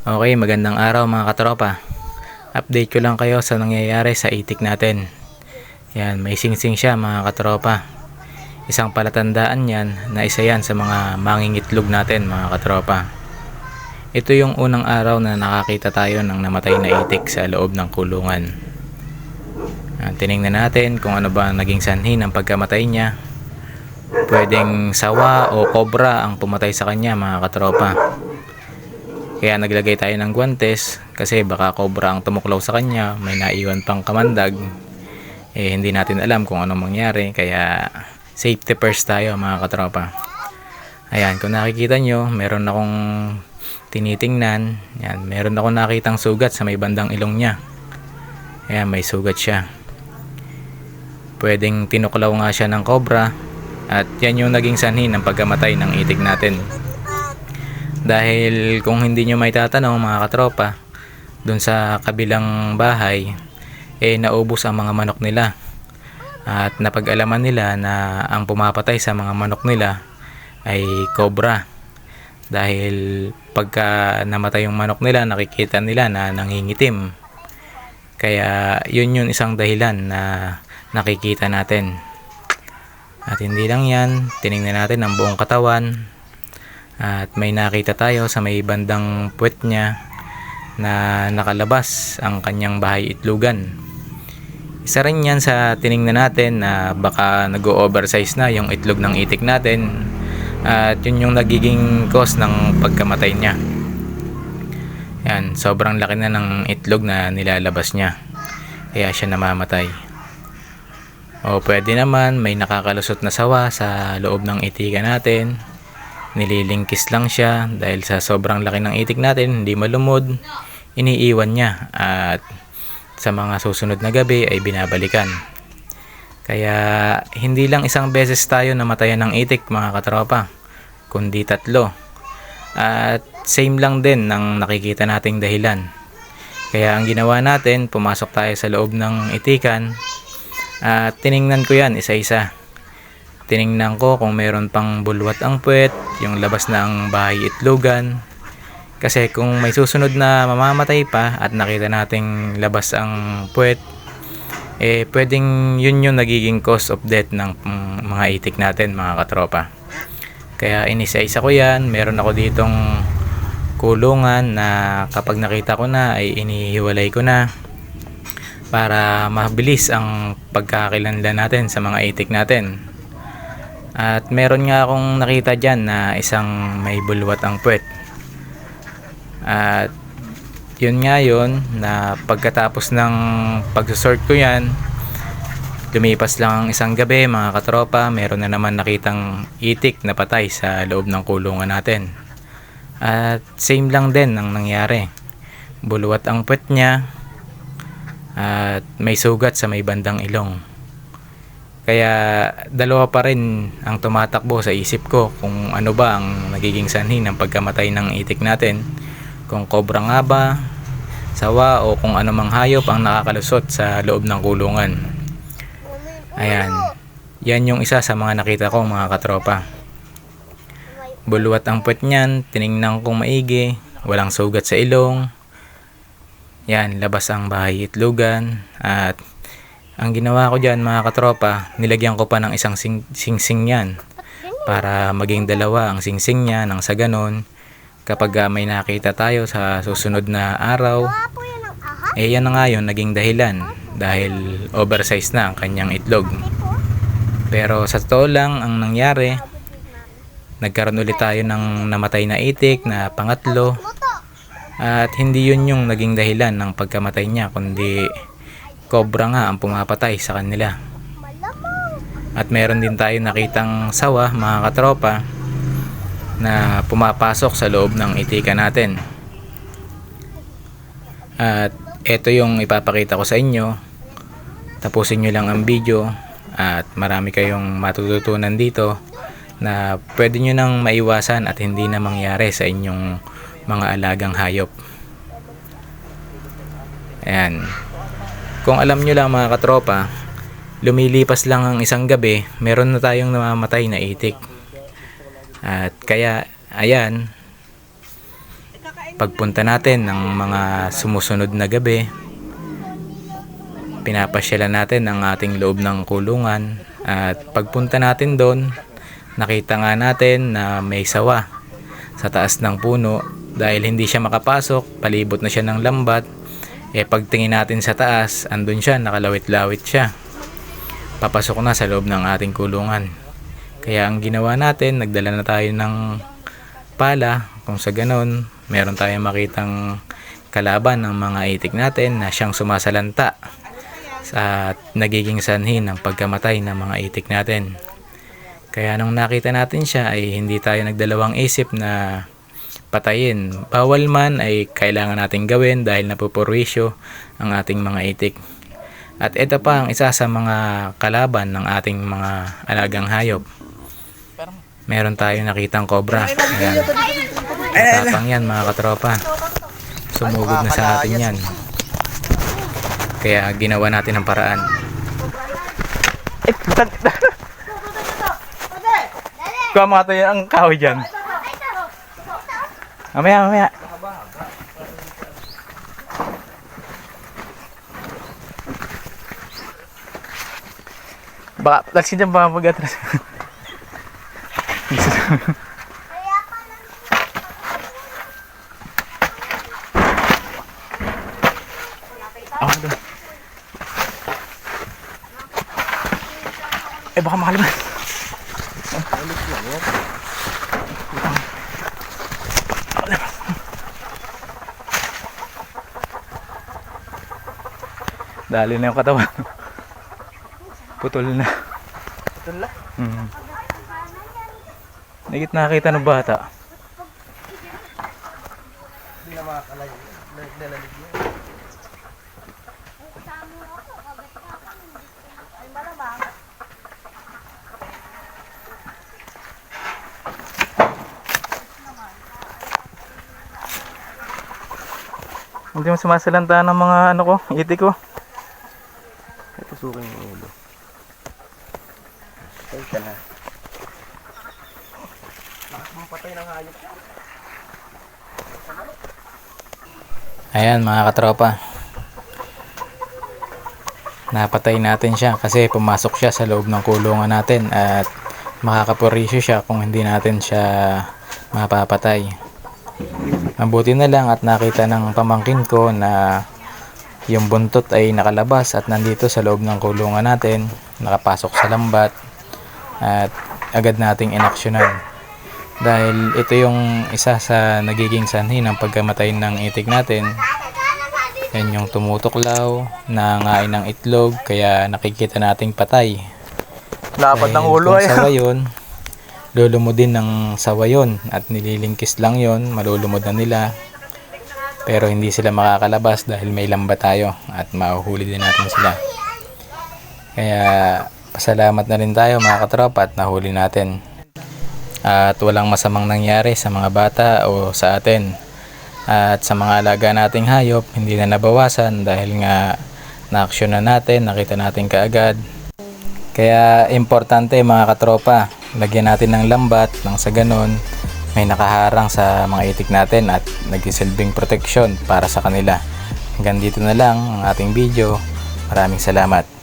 Okay, magandang araw mga katropa. Update ko lang kayo sa nangyayari sa itik natin. Yan, may singsing siya mga katropa. Isang palatandaan yan na isa yan sa mga mangingitlog natin mga katropa. Ito yung unang araw na nakakita tayo ng namatay na itik sa loob ng kulungan. Yan, tiningnan natin kung ano ba naging sanhi ng pagkamatay niya. Pwedeng sawa o kobra ang pumatay sa kanya mga katropa. Kaya naglagay tayo ng guwantes kasi baka kobra ang tumuklaw sa kanya, may naiwan pang kamandag. Hindi natin alam kung anong mangyari, kaya safety first tayo mga katropa. Ayan, kung nakikita nyo, meron akong tinitingnan. Yan, meron akong nakitang sugat sa may bandang ilong niya. Ayan, may sugat siya. Pwedeng tinuklaw nga siya ng kobra at yan yung naging sanhi ng pagkamatay ng itik natin. Dahil kung hindi nyo may tatanong mga katropa, dun sa kabilang bahay, naubos ang mga manok nila. At napag-alaman nila na ang pumapatay sa mga manok nila ay cobra. Dahil pagka namatay yung manok nila, nakikita nila na nangingitim. Kaya yun yung isang dahilan na nakikita natin. At hindi lang yan, tiningnan natin ang buong katawan. At may nakita tayo sa may bandang puwet niya na nakalabas ang kanyang bahay itlogan. Isa rin yan sa tiningnan natin na baka nag-o-oversize na yung itlog ng itik natin. At yun yung nagiging cause ng pagkamatay niya. Yan, sobrang laki na ng itlog na nilalabas niya. Kaya siya namamatay. O pwede naman may nakakalusot na sawa sa loob ng itikan natin. Nililingkis lang siya dahil sa sobrang laki ng itik natin, hindi malumod, iniiwan niya at sa mga susunod na gabi ay binabalikan. Kaya hindi lang isang beses tayo namatayan ng itik mga katropa, kundi 3. At same lang din ng nakikita nating dahilan. Kaya ang ginawa natin, pumasok tayo sa loob ng itikan at tiningnan ko yan isa-isa. Tiningnan ko kung meron pang bulwat ang puwet, yung labas na ang bahay itlogan. Kasi kung may susunod na mamamatay pa at nakita nating labas ang puwet, pwedeng yun yung nagiging cause of death ng mga itik natin mga katropa. Kaya inisa-isa ko yan. Meron ako ditong kulungan na kapag nakita ko na ay inihiwalay ko na para mabilis ang pagkakakilanlan natin sa mga itik natin. At meron nga akong nakita dyan na isang may bulwat ang puwet. At yun nga yun na pagkatapos ng pag-sort ko yan, lumipas lang ang isang gabi mga katropa, meron na naman nakitang itik na patay sa loob ng kulungan natin. At same lang din ang nangyari. Bulwat ang puwet niya at may sugat sa may bandang ilong. Kaya dalawa pa rin ang tumatakbo sa isip ko kung ano ba ang nagiging sanhi ng pagkamatay ng itik natin. Kung kobra nga ba, sawa o kung anumang hayop ang nakakalusot sa loob ng kulungan. Ayan, yan yung isa sa mga nakita ko mga katropa. Bulwat ang puwet niyan, tiningnan kong maigi, walang sugat sa ilong. Yan, labas ang bahay itlogan. At ang ginawa ko dyan mga katropa, nilagyan ko pa ng isang singsing yan para maging 2 ang singsing niya nang sa ganon kapag may nakita tayo sa susunod na araw, yan na nga yun naging dahilan dahil oversize na ang kanyang itlog. Pero sa totoo lang ang nangyari, nagkaroon ulit tayo ng namatay na itik na pangatlo at hindi yun yung naging dahilan ng pagkamatay niya kundi cobra nga ang pumapatay sa kanila. At meron din tayo nakitang sawa mga katropa na pumapasok sa loob ng itikan natin. At ito yung ipapakita ko sa inyo. Tapusin nyo lang ang video at marami kayong matututunan dito na pwede nyo nang maiwasan at hindi na mangyari sa inyong mga alagang hayop. Ayan. Kung alam nyo lang mga katropa, lumilipas lang ang isang gabi, meron na tayong namamatay na itik. At kaya, ayan, pagpunta natin ng mga sumusunod na gabi, pinapasyalan natin ang ating loob ng kulungan. At pagpunta natin doon, nakita nga natin na may sawa sa taas ng puno. Dahil hindi siya makapasok, palibot na siya ng lambat. Pagtingin natin sa taas, andun siya, nakalawit-lawit siya. Papasok na sa loob ng ating kulungan. Kaya ang ginawa natin, nagdala na tayo ng pala. Kung sa ganon, meron tayong makitang kalaban ng mga itik natin na siyang sumasalanta at nagiging sanhi ng pagkamatay ng mga itik natin. Kaya nung nakita natin siya ay hindi tayo nagdalawang isip na patayin. Bawal man ay kailangan natin gawin dahil napupurwisyo ang ating mga itik. At ito pa ang isa sa mga kalaban ng ating mga alagang hayop. Meron tayong nakitang cobra. Ayan. Matapang yan mga katropa. Sumugod na sa atin yan. Kaya ginawa natin ang paraan. Kamatay ang kahoy dyan. Mamaya. Baka, laksin dyan baka mag-atras. Ako doon. Baka makaliman. Dali na yung katawan. Putol na. Putol na? Nagit nakakita ng bata. Hindi na makakalay. Nalalig niya. Hindi mo sumasalanta ng mga ano ko, itik ko. Tusukin yung ulo. Patay ka na. Lakas mong patay ng hayop. Ayan mga katropa. Napatay natin siya kasi pumasok siya sa loob ng kulungan natin at makakapurisyo siya kung hindi natin siya mapapatay. Mabuti na lang at nakita ng pamangkin ko na yung buntot ay nakalabas at nandito sa loob ng kulungan natin, nakapasok sa lambat at agad nating inaksyonan. Dahil ito yung isa sa nagiging sanhi ng pagkamatay ng itik natin. Yan yung tumutuklaw, nangangain ng itlog, kaya nakikita nating patay. Dapat ng ulo ay. Kung sawa yun, lulumod din ng sawa yun at nililingkis lang yun, malulumod na nila. Pero hindi sila makakalabas dahil may lambat tayo at mahuhuli din natin sila. Kaya pasalamat na rin tayo mga katropa at nahuli natin. At walang masamang nangyari sa mga bata o sa atin. At sa mga alaga nating hayop, hindi na nabawasan dahil nga na-action na natin, nakita natin kaagad. Kaya importante mga katropa, lagyan natin ng lambat nang sa ganon may nakaharang sa mga itik natin at nagsisilbing proteksyon para sa kanila. Hanggang dito na lang ang ating video. Maraming salamat.